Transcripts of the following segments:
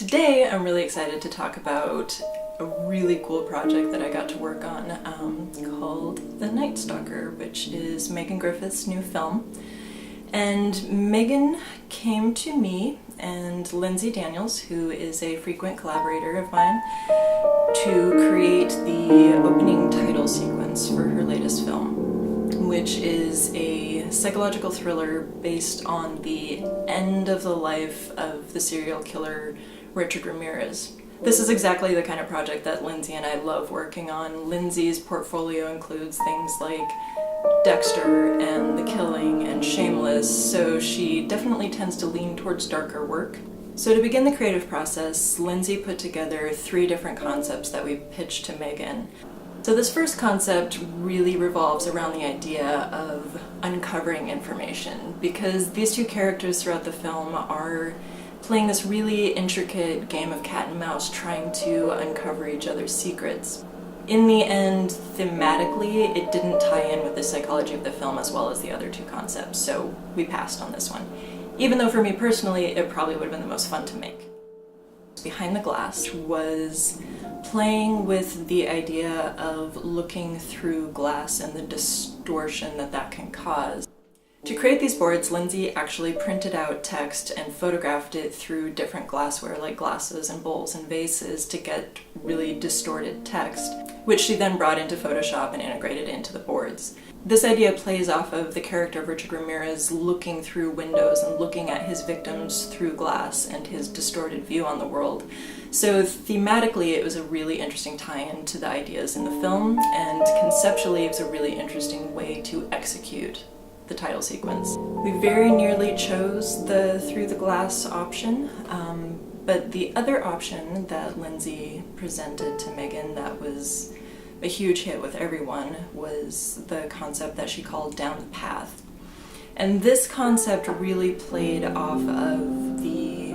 Today I'm really excited to talk about a really cool project that I got to work on called The Night Stalker, which is Megan Griffiths' new film. And Megan came to me and Lindsay, who is a frequent collaborator of mine, to create the opening title sequence for her latest film, which is a psychological thriller based on the end of the life of the serial killer Richard Ramirez. This is exactly the kind of project that Lindsay and I love working on. Lindsay's portfolio includes things like Dexter and The Killing and Shameless, so she definitely tends to lean towards darker work. So to begin the creative process, Lindsay put together 3 different concepts that we pitched to Megan. So this first concept really revolves around the idea of uncovering information, because these 2 characters throughout the film are playing this really intricate game of cat and mouse, trying to uncover each other's secrets. In the end, thematically, it didn't tie in with the psychology of the film as well as the other 2 concepts, so we passed on this one. Even though for me personally, it probably would have been the most fun to make. Behind the Glass was playing with the idea of looking through glass and the distortion that can cause. To create these boards, Lindsay actually printed out text and photographed it through different glassware like glasses and bowls and vases to get really distorted text, which she then brought into Photoshop and integrated into the boards. This idea plays off of the character of Richard Ramirez looking through windows and looking at his victims through glass and his distorted view on the world. So thematically, it was a really interesting tie-in to the ideas in the film, and conceptually, it was a really interesting way to execute the title sequence. We very nearly chose the through the glass option, but the other option that Lindsay presented to Megan that was a huge hit with everyone was the concept that she called Down the Path. And this concept really played off of the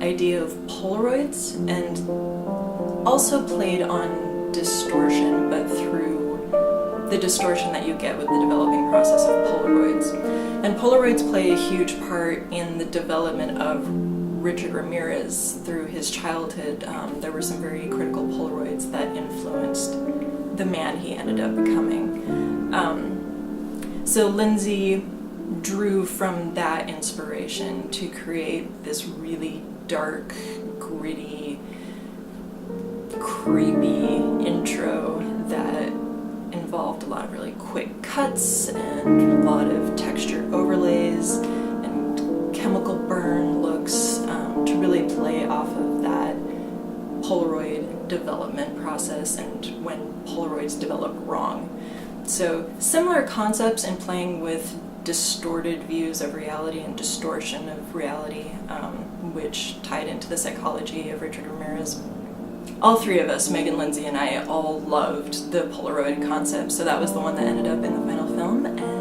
idea of Polaroids and also played on distortion, but through the distortion that you get with the developing process of Polaroids. And Polaroids play a huge part in the development of Richard Ramirez through his childhood. There were some very critical Polaroids that influenced the man he ended up becoming. So Lindsay drew from that inspiration to create this really dark, gritty, creepy intro that involved a lot of really quick cuts and a lot of texture overlays and chemical burn looks to really play off of that Polaroid development process and when Polaroids develop wrong. So similar concepts in playing with distorted views of reality and distortion of reality, which tied into the psychology of Richard Ramirez. All 3 of us, Megan, Lindsay, and I, all loved the Polaroid concept, so that was the one that ended up in the final film. And